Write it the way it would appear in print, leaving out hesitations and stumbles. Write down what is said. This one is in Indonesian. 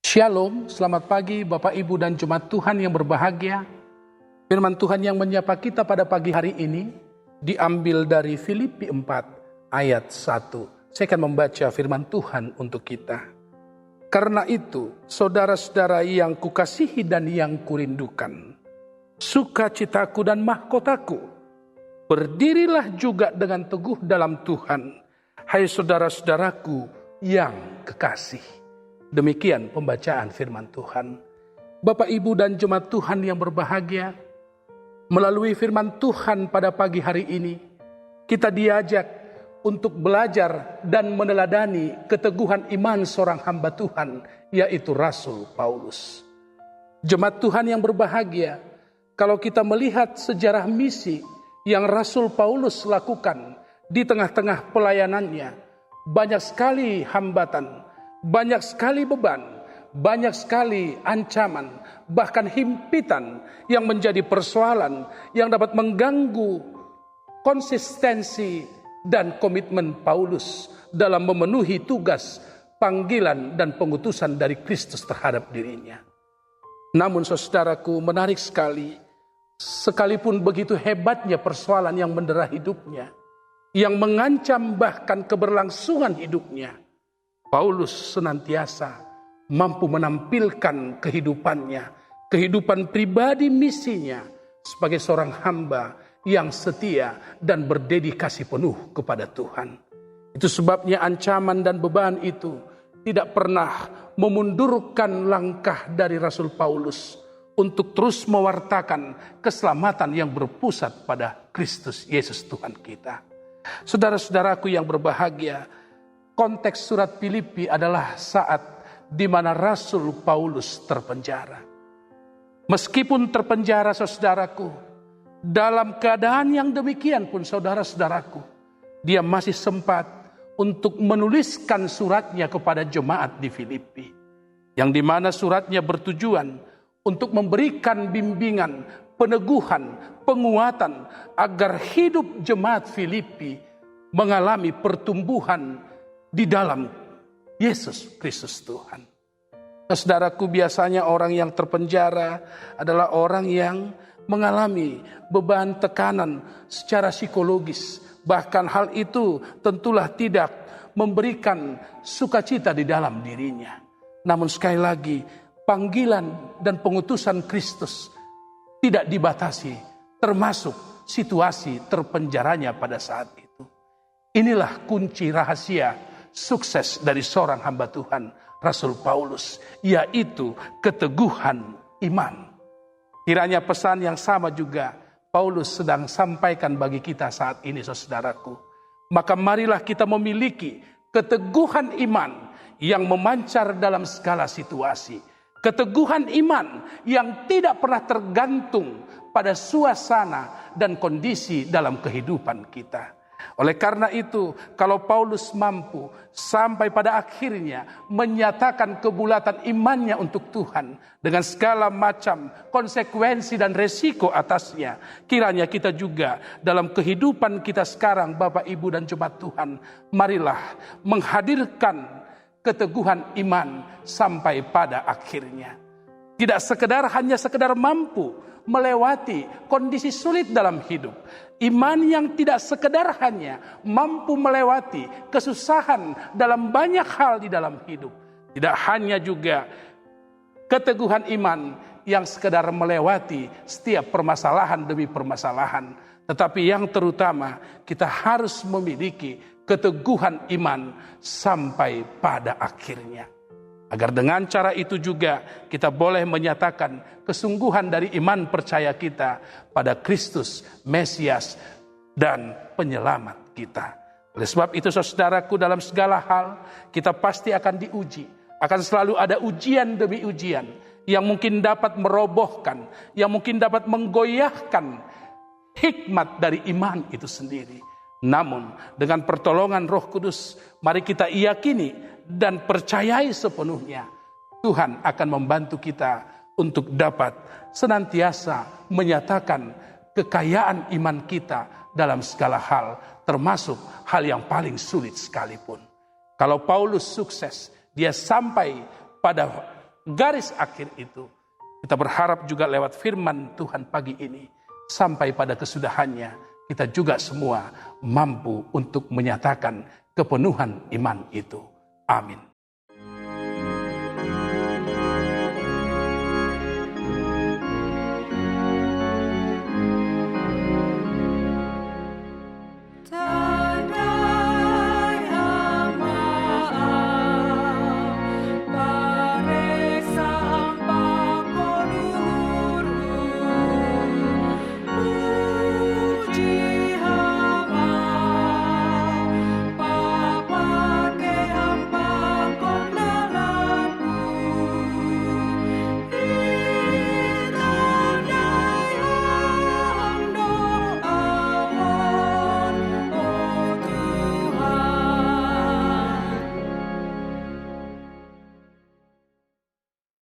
Shalom, selamat pagi Bapak Ibu dan jemaat Tuhan yang berbahagia. Firman Tuhan yang menyapa kita pada pagi hari ini diambil dari Filipi 4 ayat 1. Saya akan membaca firman Tuhan untuk kita. Karena itu, saudara-saudara yang kukasihi dan yang kurindukan, sukacitaku dan mahkotaku, berdirilah juga dengan teguh dalam Tuhan, hai saudara-saudaraku yang kekasih. Demikian pembacaan firman Tuhan. Bapak, Ibu, dan jemaat Tuhan yang berbahagia, melalui firman Tuhan pada pagi hari ini, kita diajak untuk belajar dan meneladani keteguhan iman seorang hamba Tuhan, yaitu Rasul Paulus. Jemaat Tuhan yang berbahagia, kalau kita melihat sejarah misi yang Rasul Paulus lakukan di tengah-tengah pelayanannya, banyak sekali hambatan, banyak sekali beban, banyak sekali ancaman, bahkan himpitan yang menjadi persoalan yang dapat mengganggu konsistensi dan komitmen Paulus dalam memenuhi tugas, panggilan, dan pengutusan dari Kristus terhadap dirinya. Namun saudaraku, menarik sekali, sekalipun begitu hebatnya persoalan yang mendera hidupnya, yang mengancam bahkan keberlangsungan hidupnya, Paulus senantiasa mampu menampilkan kehidupannya, kehidupan pribadi misinya sebagai seorang hamba yang setia dan berdedikasi penuh kepada Tuhan. Itu sebabnya ancaman dan beban itu tidak pernah memundurkan langkah dari Rasul Paulus untuk terus mewartakan keselamatan yang berpusat pada Kristus Yesus Tuhan kita. Saudara-saudaraku yang berbahagia, konteks surat Filipi adalah saat di mana Rasul Paulus terpenjara. Meskipun terpenjara, saudaraku, dalam keadaan yang demikian pun saudara-saudaraku, dia masih sempat untuk menuliskan suratnya kepada jemaat di Filipi, yang dimana suratnya bertujuan untuk memberikan bimbingan, peneguhan, penguatan agar hidup jemaat Filipi mengalami pertumbuhan di dalam Yesus Kristus Tuhan. Saudaraku, biasanya orang yang terpenjara adalah orang yang mengalami beban tekanan secara psikologis. Bahkan hal itu tentulah tidak memberikan sukacita di dalam dirinya. Namun sekali lagi, panggilan dan pengutusan Kristus tidak dibatasi, termasuk situasi terpenjaranya pada saat itu. Inilah kunci rahasia sukses dari seorang hamba Tuhan, Rasul Paulus, yaitu keteguhan iman. Kiranya pesan yang sama juga Paulus sedang sampaikan bagi kita saat ini, saudaraku. Maka marilah kita memiliki keteguhan iman yang memancar dalam segala situasi. Keteguhan iman yang tidak pernah tergantung pada suasana dan kondisi dalam kehidupan kita. Oleh karena itu, kalau Paulus mampu sampai pada akhirnya menyatakan kebulatan imannya untuk Tuhan dengan segala macam konsekuensi dan resiko atasnya, kiranya kita juga dalam kehidupan kita sekarang, Bapak, Ibu, dan jemaat Tuhan, marilah menghadirkan keteguhan iman sampai pada akhirnya. Tidak hanya sekedar mampu melewati kondisi sulit dalam hidup. Iman yang tidak sekedar hanya mampu melewati kesusahan dalam banyak hal di dalam hidup. Tidak hanya juga keteguhan iman yang sekedar melewati setiap permasalahan demi permasalahan. Tetapi yang terutama, kita harus memiliki keteguhan iman sampai pada akhirnya. Agar dengan cara itu juga kita boleh menyatakan kesungguhan dari iman percaya kita pada Kristus, Mesias, dan penyelamat kita. Oleh sebab itu, saudaraku, dalam segala hal kita pasti akan diuji. Akan selalu ada ujian demi ujian yang mungkin dapat merobohkan, yang mungkin dapat menggoyahkan hikmat dari iman itu sendiri. Namun dengan pertolongan Roh Kudus, mari kita yakini dan percayai sepenuhnya, Tuhan akan membantu kita untuk dapat senantiasa menyatakan kekayaan iman kita dalam segala hal, termasuk hal yang paling sulit sekalipun. Kalau Paulus sukses, dia sampai pada garis akhir itu. Kita berharap juga lewat firman Tuhan pagi ini, sampai pada kesudahannya, kita juga semua mampu untuk menyatakan kepenuhan iman itu. Amin.